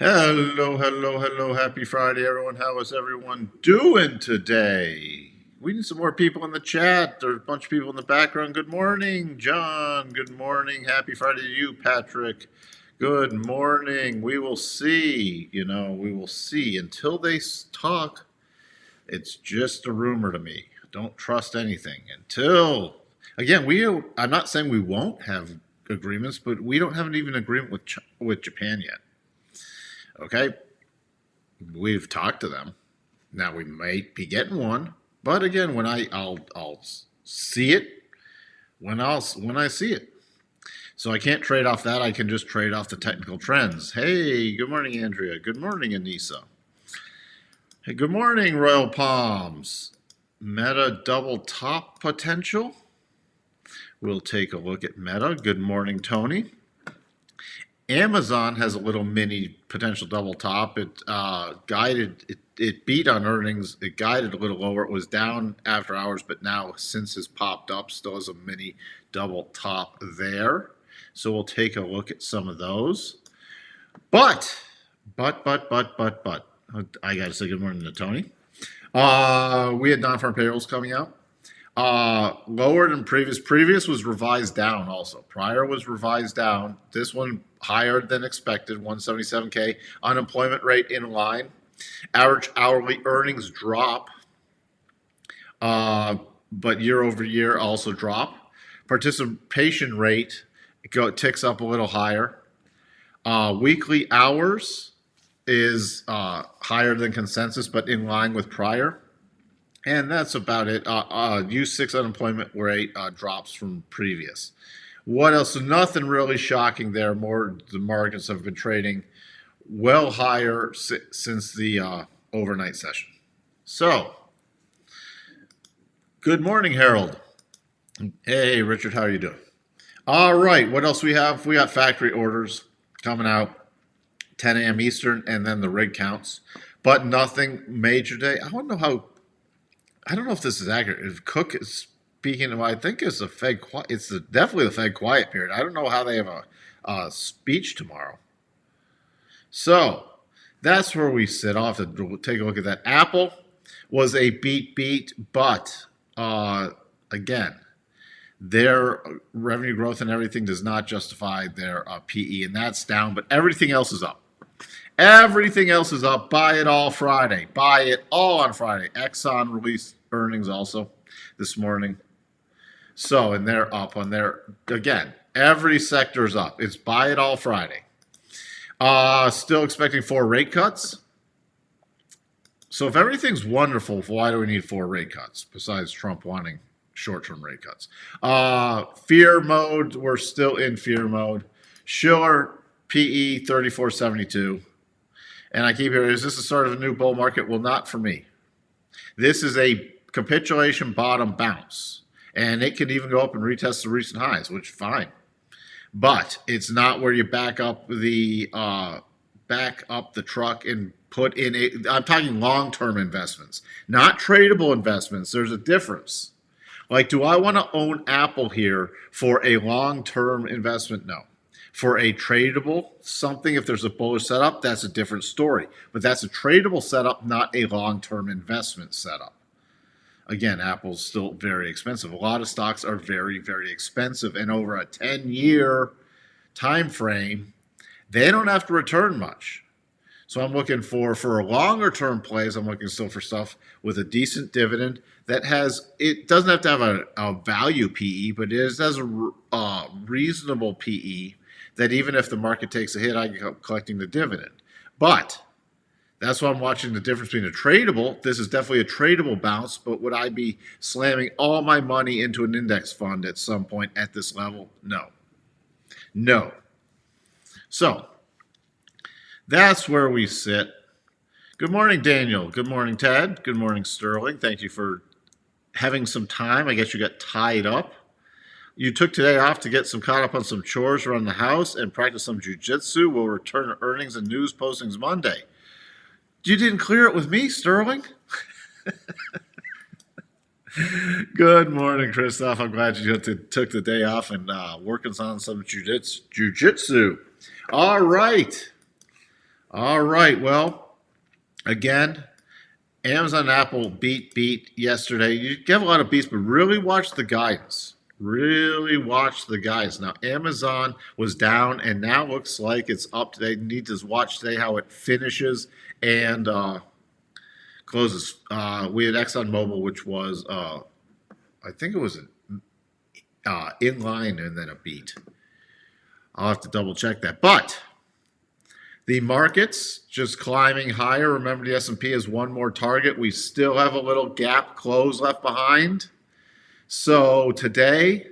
Hello, hello, hello. Happy Friday, everyone. How is everyone doing today? We need some more people in the chat. There's a bunch of people in the background. Good morning, John. Good morning. Happy Friday to you, Patrick. Good morning. We will see. We will see. Until they talk, it's just a rumor to me. Don't trust anything again, I'm not saying we won't have agreements, but we don't have an even agreement with Japan yet. Okay, we've talked to them. Now we might be getting one, but again, I'll see it when I see it. So I can't trade off that. I can just trade off the technical trends. Hey, good morning, Andrea. Good morning, Anissa. Hey, good morning, Royal Palms. Meta double top potential. We'll take a look at Meta. Good morning, Tony. Amazon has a little mini potential double top. It beat on earnings. It guided a little lower. It was down after hours, but now since has popped up, still has a mini double top there. So we'll take a look at some of those. But I gotta say good morning to Tony. We had non-farm payrolls coming out. Lower than previous. Previous was revised down also. Prior was revised down. This one higher than expected, 177K. Unemployment rate in line. Average hourly earnings drop, but year over year also drop. Participation rate ticks up a little higher. Weekly hours is higher than consensus, but in line with prior. And that's about it. U6 unemployment rate drops from previous. What else? So nothing really shocking there. The markets have been trading well higher since the overnight session. So, good morning, Harold. Hey, Richard, how are you doing? All right, what else we have? We got factory orders coming out 10 a.m. Eastern, and then the rig counts. But nothing major today. I don't know if this is accurate. If Cook is speaking, I think it's a Fed. It's definitely the Fed quiet period. I don't know how they have a speech tomorrow. So that's where we sit. I'll have to take a look at that. Apple was a beat, but again, their revenue growth and everything does not justify their PE, and that's down. But everything else is up. Everything else is up. Buy it all Friday. Buy it all on Friday. Exxon released earnings also this morning. So, and they're up on their, again, every sector is up. It's buy it all Friday. Still expecting 4 rate cuts. So if everything's wonderful, why do we need 4 rate cuts besides Trump wanting short-term rate cuts? Fear mode, we're still in fear mode. Schiller, PE 34.72. And I keep hearing, is this the start of a new bull market? Well, not for me. This is a capitulation bottom bounce. And it can even go up and retest the recent highs, which is fine. But it's not where you back up the truck and put in I'm talking long-term investments, not tradable investments. There's a difference. Like, do I want to own Apple here for a long-term investment? No. For a tradable something, if there's a bullish setup, that's a different story. But that's a tradable setup, not a long-term investment setup. Again, Apple's still very expensive. A lot of stocks are very, very expensive. And over a 10-year time frame, they don't have to return much. So I'm looking for longer-term plays, I'm looking still for stuff with a decent dividend that it doesn't have to have a value PE, but it has a reasonable PE that even if the market takes a hit, I can keep collecting the dividend. But that's why I'm watching the difference between a tradable. This is definitely a tradable bounce, but would I be slamming all my money into an index fund at some point at this level? No. So that's where we sit. Good morning, Daniel. Good morning, Ted. Good morning, Sterling. Thank you for having some time. I guess you got tied up. You took today off to get caught up on some chores around the house and practice some jiu-jitsu. We'll return to earnings and news postings Monday. You didn't clear it with me, Sterling? Good morning, Christoph. I'm glad you took the day off and working on some jiu-jitsu. All right. All right. Well, again, Amazon and Apple beat yesterday. You get a lot of beats, but really watch the guidance. Really watch the guidance. Now, Amazon was down and now looks like it's up today. You need to watch today how it finishes and closes. We had ExxonMobil, which was, I think it was in line and then a beat. I'll have to double check that. But the markets just climbing higher. Remember, the S&P has one more target. We still have a little gap close left behind. So today,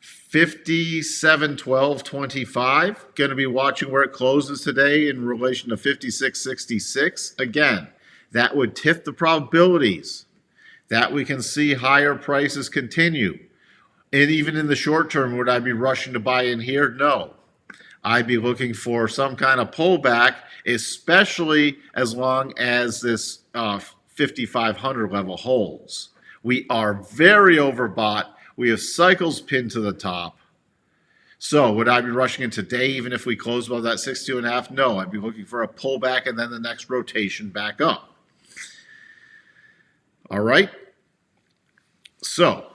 57.12.25. Going to be watching where it closes today in relation to 56.66. Again, that would tip the probabilities that we can see higher prices continue. And even in the short term, would I be rushing to buy in here? No. I'd be looking for some kind of pullback, especially as long as this 5,500 level holds. We are very overbought. We have cycles pinned to the top. So would I be rushing in today even if we close above that 62.5? No, I'd be looking for a pullback and then the next rotation back up. All right. So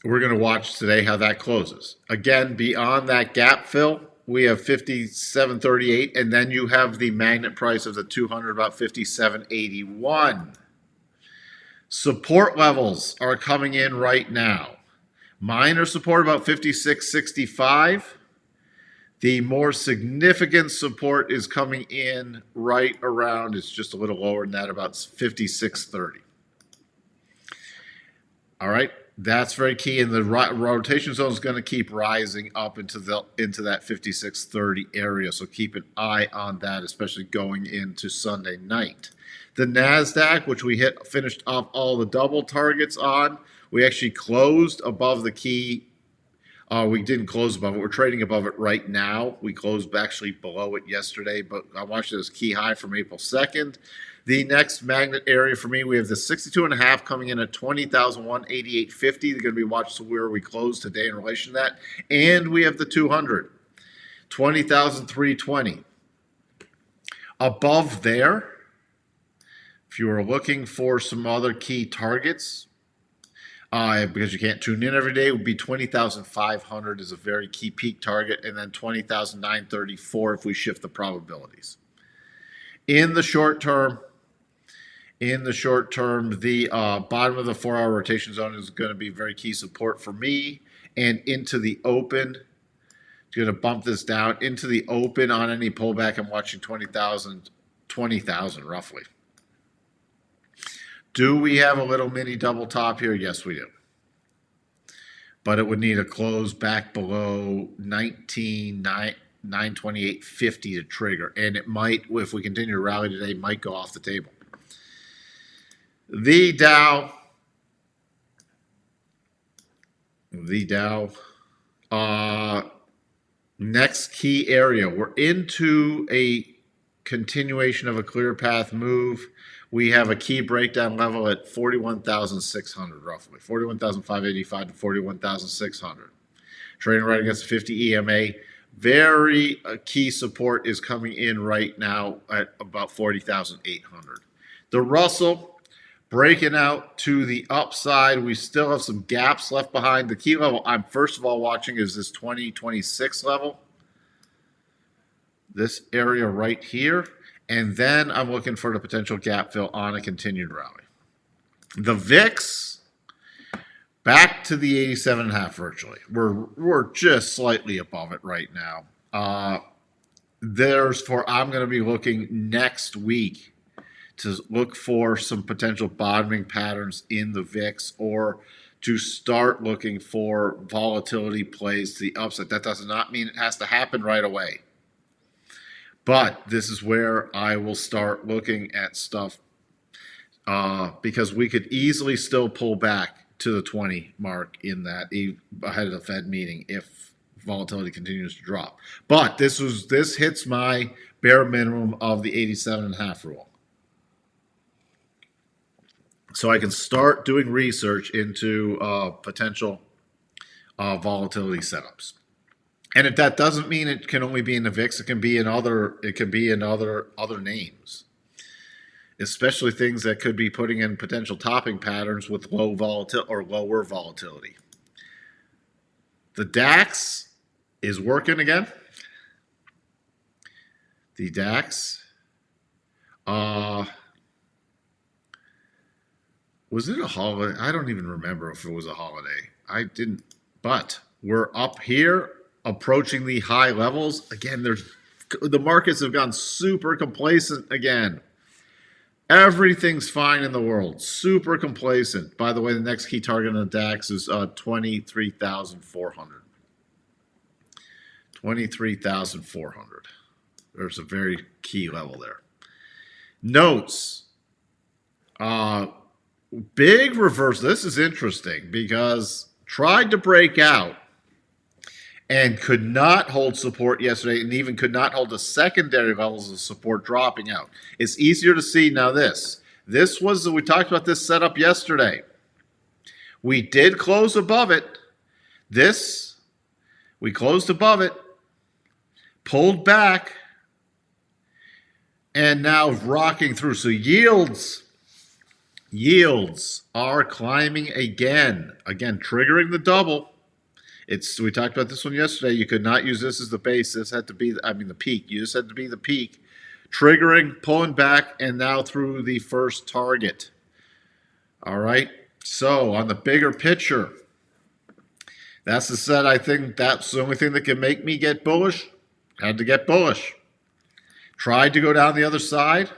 we're going to watch today how that closes. Again, beyond that gap fill, we have 57.38, and then you have the magnet price of the 200, about 57.81. Support levels are coming in right now. Mine are supported about 56.65. The more significant support is coming in right around, it's just a little lower than that, about 56.30. All right, that's very key, and the rotation zone is going to keep rising up into that 56.30 area. So keep an eye on that, especially going into Sunday night. The Nasdaq, which we finished off all the double targets on, we actually closed above the key. We didn't close above it. We're trading above it right now. We closed actually below it yesterday, but I watched it as key high from April 2nd. The next magnet area for me, we have the 62.5 coming in at 20,188.50. They're going to be watching where we close today in relation to that. And we have the 200, 20,320. Above there, if you are looking for some other key targets, because you can't tune in every day, it would be 20,500 is a very key peak target, and then 20,934 if we shift the probabilities. In the short term, the bottom of the 4-hour rotation zone is going to be very key support for me, and into the open. It's going to bump this down into the open on any pullback. I'm watching 20,000 roughly. Do we have a little mini double top here? Yes, we do. But it would need a close back below 928.50 to trigger. And it might, if we continue to rally today, might go off the table. The Dow. Next key area. We're into a continuation of a clear path move. We have a key breakdown level at 41,600 roughly, 41,585 to 41,600. Trading right against the 50 EMA. Very key support is coming in right now at about 40,800. The Russell breaking out to the upside. We still have some gaps left behind. The key level I'm first of all watching is this 2026 level. This area right here. And then I'm looking for the potential gap fill on a continued rally. The VIX, back to the 87.5 virtually. We're just slightly above it right now. I'm going to be looking next week to look for some potential bottoming patterns in the VIX, or to start looking for volatility plays to the upside. That does not mean it has to happen right away. But this is where I will start looking at stuff because we could easily still pull back to the 20 mark in that ahead of the Fed meeting if volatility continues to drop. But this hits my bare minimum of the 87.5 rule. So I can start doing research into potential volatility setups. And that doesn't mean it can only be in the VIX. It can be in other names, especially things that could be putting in potential topping patterns with low volatility or lower volatility. The DAX is working again. The DAX. Was it a holiday? I don't even remember if it was a holiday. I didn't. But we're up here, approaching the high levels. Again, the markets have gone super complacent again. Everything's fine in the world. Super complacent. By the way, the next key target on the DAX is 23,400. 23,400. There's a very key level there. Notes. Big reverse. This is interesting because tried to break out and could not hold support yesterday and even could not hold the secondary levels of support, dropping out. It's easier to see now this. We talked about this setup yesterday. We did close above it. We closed above it, pulled back, and now rocking through. So yields are climbing again, triggering the double. We talked about this one yesterday. You could not use this as the base. This had to be, the peak. You just had to be the peak. Triggering, pulling back, and now through the first target. All right. So on the bigger picture, that's the set. I think that's the only thing that can make me get bullish. Had to get bullish. Tried to go down the other side.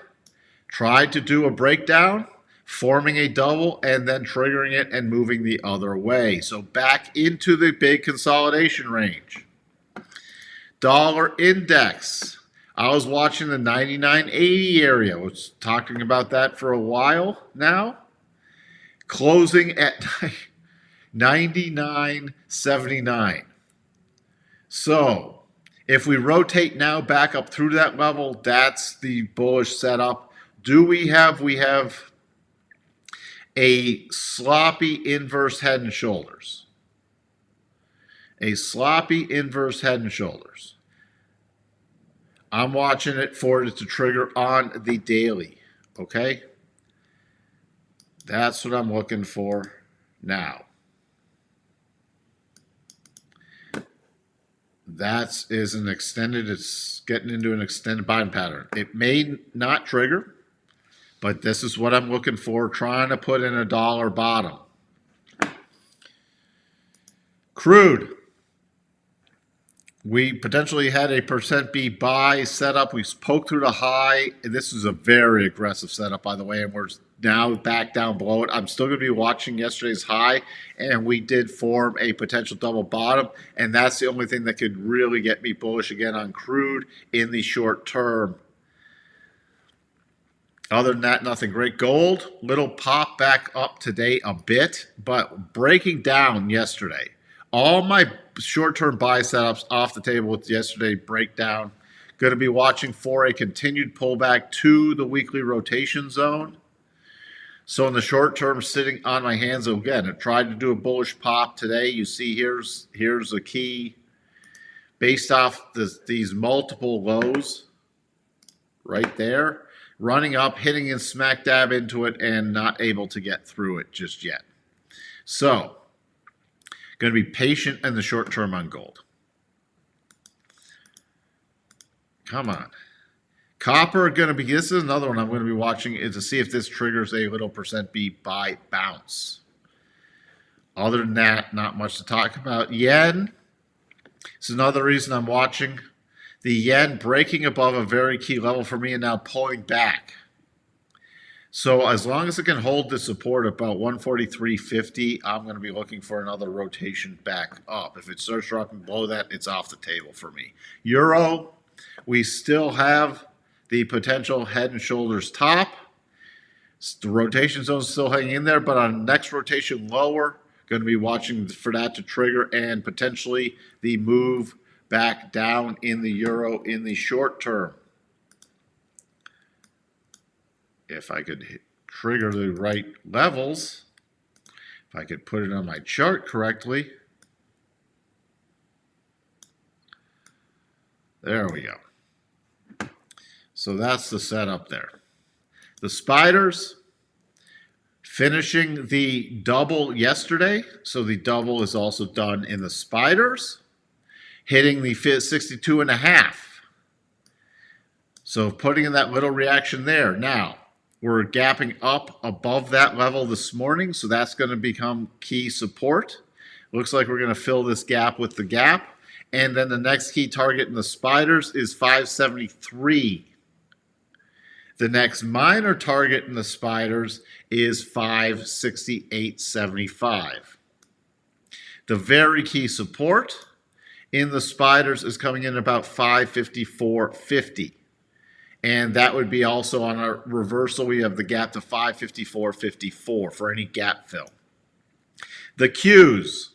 Tried to do a breakdown, forming a double, and then triggering it and moving the other way. So back into the big consolidation range. Dollar index. I was watching the 99.80 area. I was talking about that for a while now. Closing at 99.79. So if we rotate now back up through that level, that's the bullish setup. We have a sloppy inverse head and shoulders. A sloppy inverse head and shoulders. I'm watching it for it to trigger on the daily. Okay? That's what I'm looking for now. That is an extended, it's getting into an extended buying pattern. It may not trigger, but this is what I'm looking for, trying to put in a dollar bottom. Crude. We potentially had a %B buy setup. We poked through the high. This is a very aggressive setup, by the way, and we're now back down below it. I'm still going to be watching yesterday's high, and we did form a potential double bottom, and that's the only thing that could really get me bullish again on crude in the short term. Other than that, nothing great. Gold, little pop back up today a bit, but breaking down yesterday. All my short-term buy setups off the table with yesterday breakdown. Going to be watching for a continued pullback to the weekly rotation zone. So in the short term, sitting on my hands again. I tried to do a bullish pop today. You see here's a key based off these multiple lows right there. Running up, hitting in smack dab into it, and not able to get through it just yet. So, going to be patient in the short term on gold. Come on. Copper going to be, this is another one I'm going to be watching is to see if this triggers a little %B buy bounce. Other than that, not much to talk about. Yen, this is another reason I'm watching. The yen breaking above a very key level for me and now pulling back. So as long as it can hold the support about 143.50, I'm going to be looking for another rotation back up. If it starts dropping below that, it's off the table for me. Euro, we still have the potential head and shoulders top. The rotation zone is still hanging in there, but on next rotation lower, going to be watching for that to trigger and potentially the move back down in the euro in the short term. If I could trigger the right levels, if I could put it on my chart correctly, There we go. So that's the setup there. The spiders finishing the double yesterday. So the double is also done in the spiders, hitting the 62.5. So putting in that little reaction there. Now, we're gapping up above that level this morning, so that's going to become key support. Looks like we're going to fill this gap with the gap. And then the next key target in the spiders is 573. The next minor target in the spiders is 568.75. The very key support in the spiders is coming in about 554.50. And that would be also on our reversal. We have the gap to 554.54 for any gap fill. The Qs,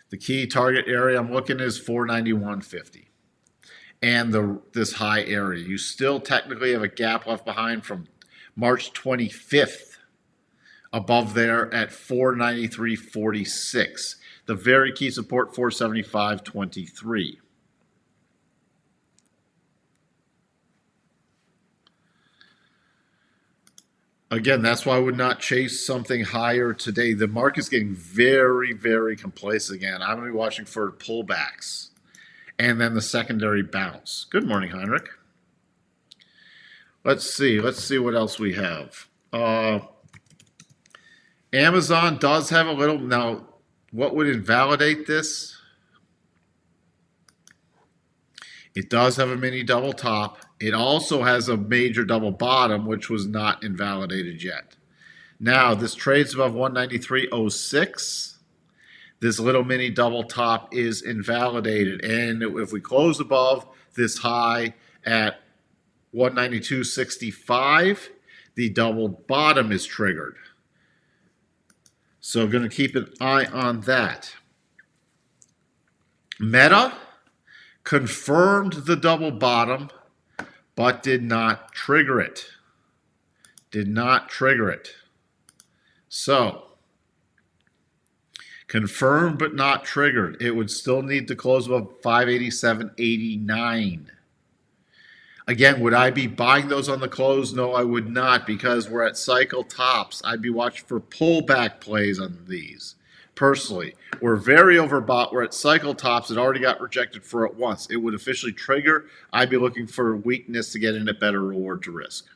the key target area I'm looking is 491.50. And this high area. You still technically have a gap left behind from March 25th above there at 493.46. The very key support, 475.23. Again, that's why I would not chase something higher today. The market's getting very, very complacent again. I'm going to be watching for pullbacks and then the secondary bounce. Good morning, Heinrich. Let's see what else we have. Amazon does have a little. Now, what would invalidate this? It does have a mini double top. It also has a major double bottom, which was not invalidated yet. Now, this trades above 193.06. This little mini double top is invalidated. And if we close above this high at 192.65, the double bottom is triggered. So going to keep an eye on that. Meta confirmed the double bottom, but did not trigger it. Did not trigger it. So, confirmed but not triggered. It would still need to close above 587.89. Again, would I be buying those on the close? No, I would not, because we're at cycle tops. I'd be watching for pullback plays on these. Personally, we're very overbought. We're at cycle tops. It already got rejected for it once. It would officially trigger. I'd be looking for weakness to get in at better reward to risk.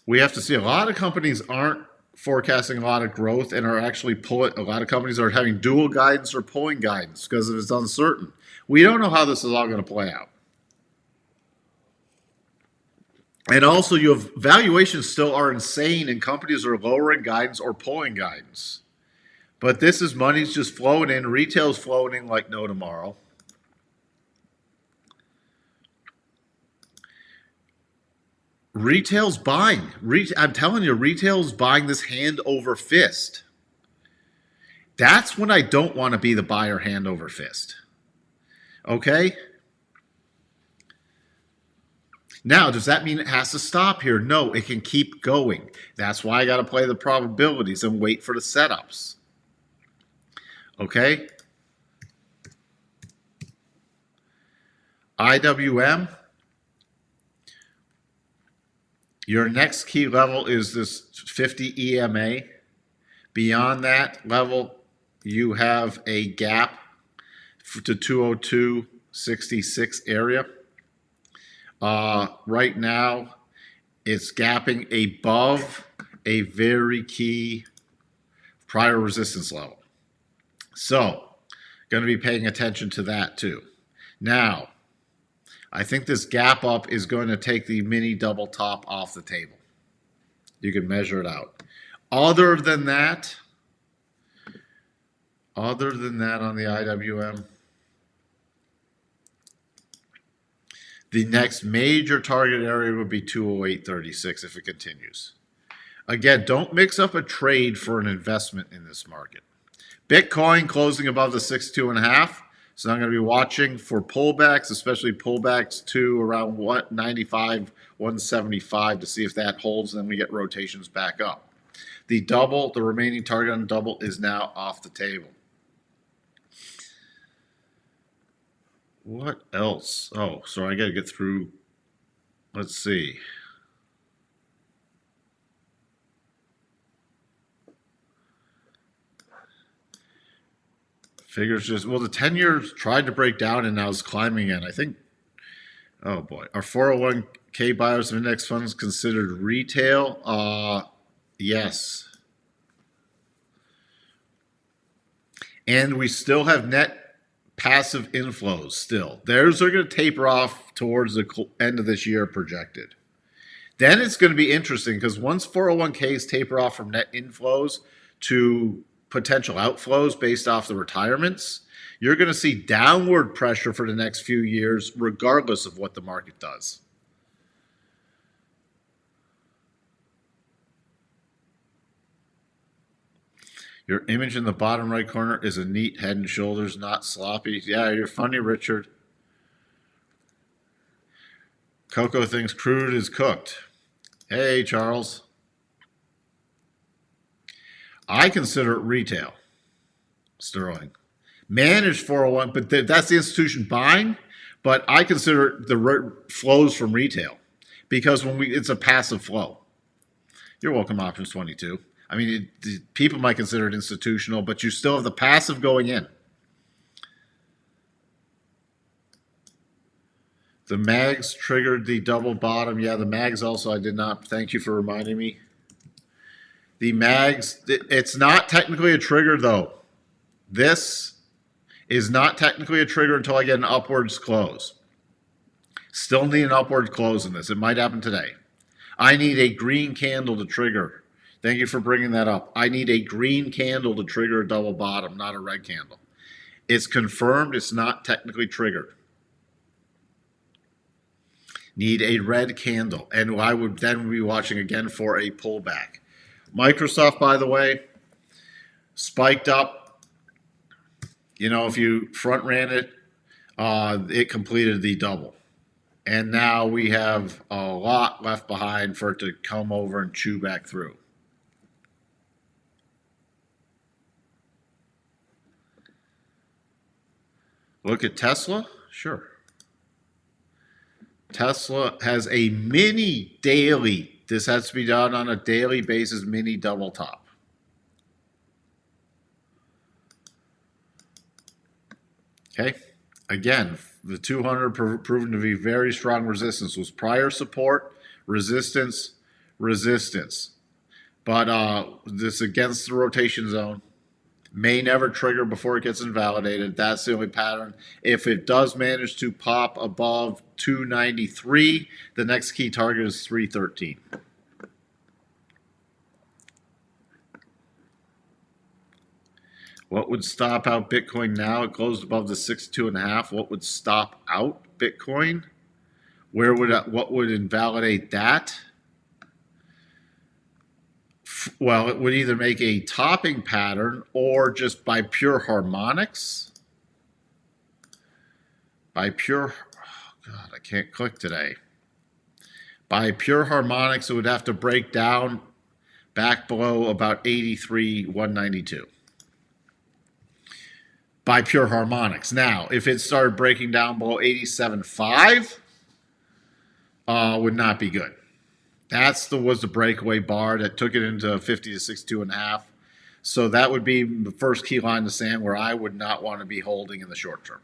We have to see a lot of companies aren't forecasting a lot of growth and are actually pulling. A lot of companies are having dual guidance or pulling guidance because it's uncertain. We don't know how this is all going to play out. And also, you have valuations still are insane, and companies are lowering guidance or pulling guidance. But this is money's just flowing in. Retail's flowing in like no tomorrow. Retail's buying. I'm telling you, retail's buying this hand over fist. That's when I don't want to be the buyer hand over fist. Okay? Now, does that mean it has to stop here? No, it can keep going. That's why I got to play the probabilities and wait for the setups. Okay? IWM. Your next key level is this 50 EMA. Beyond that level, you have a gap to 202.66 area. Right now, it's gapping above a very key prior resistance level. So, going to be paying attention to that too. Now, I think this gap up is going to take the mini double top off the table. You can measure it out. Other than that on the IWM, the next major target area would be 208.36 if it continues. Again, don't mix up a trade for an investment in this market. Bitcoin closing above the 62.5. So I'm going to be watching for pullbacks, especially pullbacks to around 195, 175 to see if that holds, and then we get rotations back up. The double, the remaining target on double is now off the table. What else? Oh, so I got to get through. Let's see. Figures just, well, the 10 years tried to break down and now is climbing in. I think, oh boy, are 401k buyers of index funds considered retail? Yes. And we still have net passive inflows still. Theirs are going to taper off towards the end of this year projected. Then it's going to be interesting because once 401ks taper off from net inflows to potential outflows based off the retirements, you're going to see downward pressure for the next few years, regardless of what the market does. Your image in the bottom right corner is a neat head and shoulders, not sloppy. Yeah, you're funny, Richard. Coco thinks crude is cooked. Hey, Charles. I consider it retail, Sterling. Managed 401, but that's the institution buying. But I consider the flows from retail because it's a passive flow. You're welcome, Options 22. I mean, people might consider it institutional, but you still have the passive going in. The mags triggered the double bottom. Yeah, the mags also, I did not. Thank you for reminding me. The mags, it's not technically a trigger, though. This is not technically a trigger until I get an upwards close. Still need an upward close in this. It might happen today. I need a green candle to trigger. Thank you for bringing that up. I need a green candle to trigger a double bottom, not a red candle. It's confirmed. It's not technically triggered. Need a red candle. And I would then be watching again for a pullback. Microsoft, by the way, spiked up. You know, if you front ran it, it completed the double. And now we have a lot left behind for it to come over and chew back through. Look at Tesla. Sure. Tesla has a mini daily. This has to be done on a daily basis, mini double top. Okay. Again, the 200 proven to be very strong resistance. Was prior support, resistance, resistance. But this against the rotation zone. May never trigger before it gets invalidated. That's the only pattern. If it does manage to pop above 293, the next key target is 313. What would stop out Bitcoin now? It closed above the 62.5. What would stop out Bitcoin? What would invalidate that? Well, it would either make a topping pattern or just by pure harmonics. By pure, oh God, I can't click today. By pure harmonics, it would have to break down back below about 83,192. By pure harmonics. Now, if it started breaking down below 87.5, would not be good. Was the breakaway bar that took it into 50 to 62.5. So that would be the first key line in the sand where I would not want to be holding in the short term.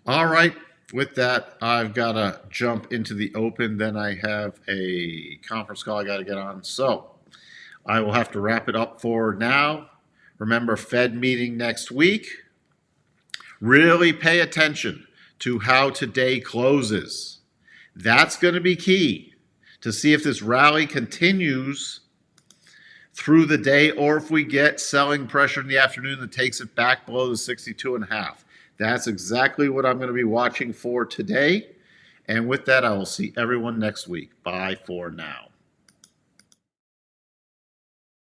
All right. With that, I've got to jump into the open. Then I have a conference call I got to get on. So I will have to wrap it up for now. Remember, Fed meeting next week. Really pay attention to how today closes. That's going to be key to see if this rally continues through the day or if we get selling pressure in the afternoon that takes it back below the 62.5. That's exactly what I'm going to be watching for today. And with that, I will see everyone next week. Bye for now.